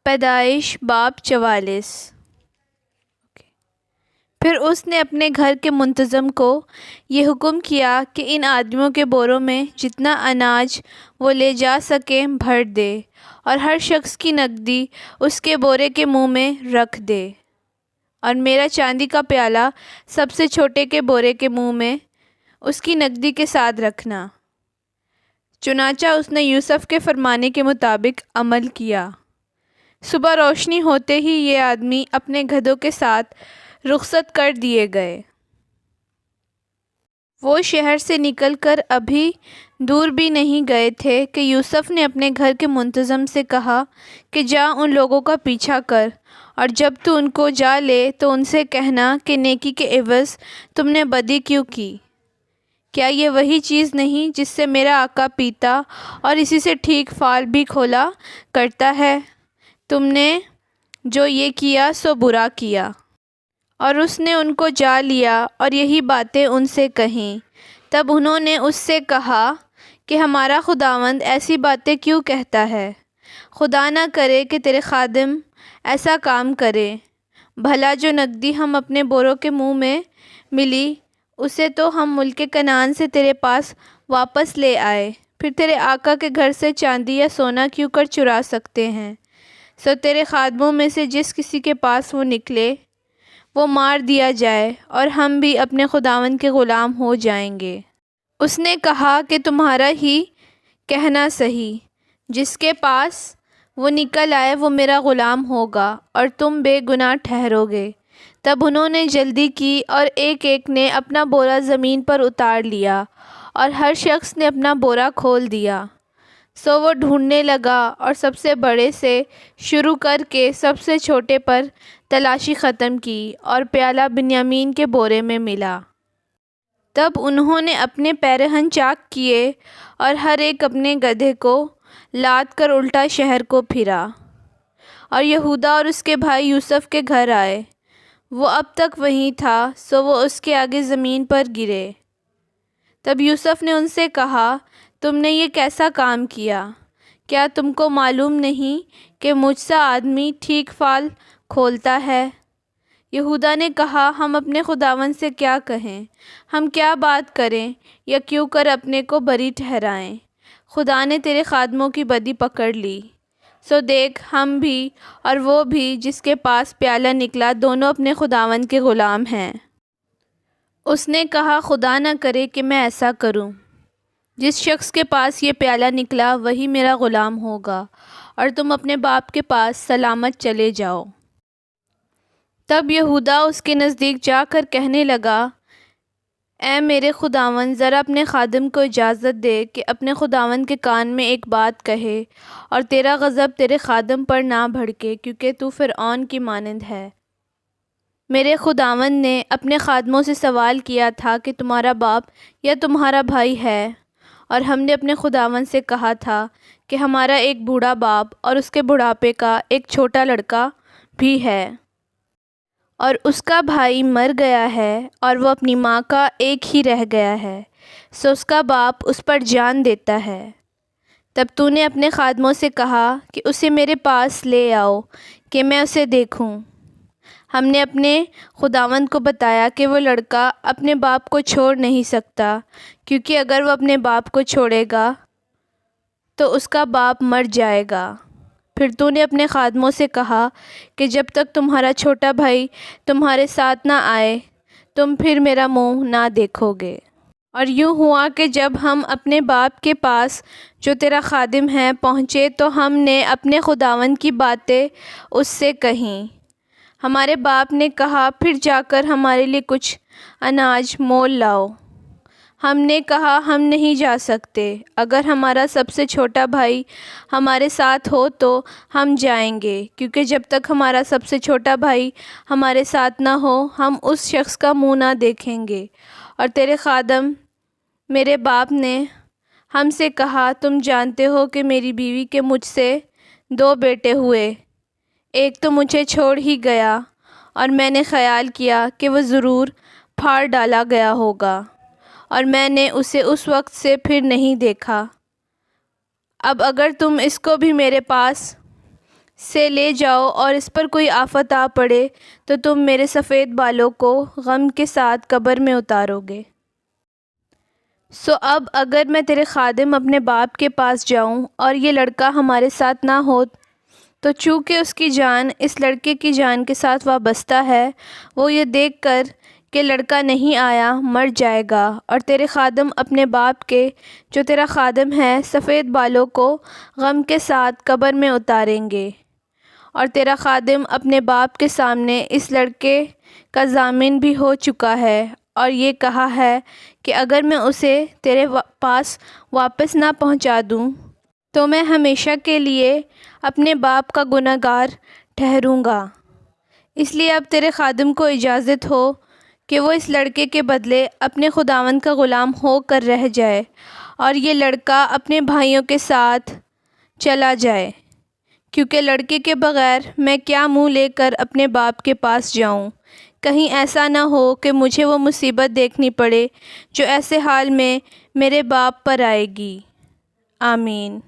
پیدائش باب 44۔ پھر اس نے اپنے گھر کے منتظم کو یہ حکم کیا کہ ان آدمیوں کے بوروں میں جتنا اناج وہ لے جا سکیں بھر دے، اور ہر شخص کی نقدی اس کے بورے کے منہ میں رکھ دے، اور میرا چاندی کا پیالہ سب سے چھوٹے کے بورے کے منہ میں اس کی نقدی کے ساتھ رکھنا۔ چنانچہ اس نے یوسف کے فرمانے کے مطابق عمل کیا۔ صبح روشنی ہوتے ہی یہ آدمی اپنے گدھوں کے ساتھ رخصت کر دیے گئے۔ وہ شہر سے نکل کر ابھی دور بھی نہیں گئے تھے کہ یوسف نے اپنے گھر کے منتظم سے کہا کہ جا ان لوگوں کا پیچھا کر، اور جب تو ان کو جا لے تو ان سے کہنا کہ نیکی کے عوض تم نے بدی کیوں کی؟ کیا یہ وہی چیز نہیں جس سے میرا آقا پیتا اور اسی سے ٹھیک فال بھی کھولا کرتا ہے؟ تم نے جو یہ کیا سو برا کیا۔ اور اس نے ان کو جا لیا اور یہی باتیں ان سے کہیں۔ تب انہوں نے اس سے کہا کہ ہمارا خداوند ایسی باتیں کیوں کہتا ہے؟ خدا نہ کرے کہ تیرے خادم ایسا کام کرے، بھلا جو نقدی ہم اپنے بوروں کے منہ میں ملی اسے تو ہم ملک کنعان سے تیرے پاس واپس لے آئے، پھر تیرے آقا کے گھر سے چاندی یا سونا کیوں کر چرا سکتے ہیں؟ سو تیرے خادموں میں سے جس کسی کے پاس وہ نکلے وہ مار دیا جائے، اور ہم بھی اپنے خداوند کے غلام ہو جائیں گے۔ اس نے کہا کہ تمہارا ہی کہنا صحیح، جس کے پاس وہ نکل آئے وہ میرا غلام ہوگا، اور تم بے گناہ ٹھہرو گے۔ تب انہوں نے جلدی کی اور ایک ایک نے اپنا بورا زمین پر اتار لیا، اور ہر شخص نے اپنا بورا کھول دیا۔ سو وہ ڈھونڈنے لگا اور سب سے بڑے سے شروع کر کے سب سے چھوٹے پر تلاشی ختم کی، اور پیالہ بنیامین کے بورے میں ملا۔ تب انہوں نے اپنے پیرہن چاک کیے اور ہر ایک اپنے گدھے کو لاد کر الٹا شہر کو پھرا، اور یہودا اور اس کے بھائی یوسف کے گھر آئے۔ وہ اب تک وہیں تھا، سو وہ اس کے آگے زمین پر گرے۔ تب یوسف نے ان سے کہا، تم نے یہ کیسا کام کیا؟ کیا تم کو معلوم نہیں کہ مجھ سا آدمی ٹھیک فال کھولتا ہے؟ یہودا نے کہا، ہم اپنے خداوند سے کیا کہیں؟ ہم کیا بات کریں یا کیوں کر اپنے کو بری ٹھہرائیں؟ خدا نے تیرے خادموں کی بدی پکڑ لی، سو دیکھ ہم بھی اور وہ بھی جس کے پاس پیالہ نکلا دونوں اپنے خداوند کے غلام ہیں۔ اس نے کہا، خدا نہ کرے کہ میں ایسا کروں۔ جس شخص کے پاس یہ پیالہ نکلا وہی میرا غلام ہوگا، اور تم اپنے باپ کے پاس سلامت چلے جاؤ۔ تب یہودا اس کے نزدیک جا کر کہنے لگا، اے میرے خداوند، ذرا اپنے خادم کو اجازت دے کہ اپنے خداوند کے کان میں ایک بات کہے، اور تیرا غضب تیرے خادم پر نہ بھڑکے، کیونکہ تو فرعون کی مانند ہے۔ میرے خداوند نے اپنے خادموں سے سوال کیا تھا کہ تمہارا باپ یا تمہارا بھائی ہے، اور ہم نے اپنے خداوند سے کہا تھا کہ ہمارا ایک بوڑھا باپ اور اس کے بڑھاپے کا ایک چھوٹا لڑکا بھی ہے، اور اس کا بھائی مر گیا ہے، اور وہ اپنی ماں کا ایک ہی رہ گیا ہے، سو اس کا باپ اس پر جان دیتا ہے۔ تب تو نے اپنے خادموں سے کہا کہ اسے میرے پاس لے آؤ کہ میں اسے دیکھوں۔ ہم نے اپنے خداوند کو بتایا کہ وہ لڑکا اپنے باپ کو چھوڑ نہیں سکتا، کیونکہ اگر وہ اپنے باپ کو چھوڑے گا تو اس کا باپ مر جائے گا۔ پھر تو نے اپنے خادموں سے کہا کہ جب تک تمہارا چھوٹا بھائی تمہارے ساتھ نہ آئے تم پھر میرا منہ نہ دیکھو گے۔ اور یوں ہوا کہ جب ہم اپنے باپ کے پاس جو تیرا خادم ہے پہنچے تو ہم نے اپنے خداوند کی باتیں اس سے کہیں۔ ہمارے باپ نے کہا، پھر جا کر ہمارے لیے کچھ اناج مول لاؤ۔ ہم نے کہا، ہم نہیں جا سکتے، اگر ہمارا سب سے چھوٹا بھائی ہمارے ساتھ ہو تو ہم جائیں گے، کیونکہ جب تک ہمارا سب سے چھوٹا بھائی ہمارے ساتھ نہ ہو ہم اس شخص کا منہ نہ دیکھیں گے۔ اور تیرے خادم میرے باپ نے ہم سے کہا، تم جانتے ہو کہ میری بیوی کے مجھ سے 2 بیٹے ہوئے، ایک تو مجھے چھوڑ ہی گیا، اور میں نے خیال کیا کہ وہ ضرور پھاڑ ڈالا گیا ہوگا، اور میں نے اسے اس وقت سے پھر نہیں دیکھا۔ اب اگر تم اس کو بھی میرے پاس سے لے جاؤ اور اس پر کوئی آفت آ پڑے تو تم میرے سفید بالوں کو غم کے ساتھ قبر میں اتارو گے۔ سو اب اگر میں تیرے خادم اپنے باپ کے پاس جاؤں اور یہ لڑکا ہمارے ساتھ نہ ہو تو چونکہ اس کی جان اس لڑکے کی جان کے ساتھ وابستہ ہے، وہ یہ دیکھ کر کہ لڑکا نہیں آیا مر جائے گا، اور تیرے خادم اپنے باپ کے جو تیرا خادم ہے سفید بالوں کو غم کے ساتھ قبر میں اتاریں گے۔ اور تیرا خادم اپنے باپ کے سامنے اس لڑکے کا ضامن بھی ہو چکا ہے اور یہ کہا ہے کہ اگر میں اسے تیرے پاس واپس نہ پہنچا دوں تو میں ہمیشہ کے لیے اپنے باپ کا گناہ گار ٹھہروں گا۔ اس لیے اب تیرے خادم کو اجازت ہو کہ وہ اس لڑکے کے بدلے اپنے خداوند کا غلام ہو کر رہ جائے اور یہ لڑکا اپنے بھائیوں کے ساتھ چلا جائے، کیونکہ لڑکے کے بغیر میں کیا منہ لے کر اپنے باپ کے پاس جاؤں؟ کہیں ایسا نہ ہو کہ مجھے وہ مصیبت دیکھنی پڑے جو ایسے حال میں میرے باپ پر آئے گی۔ آمین۔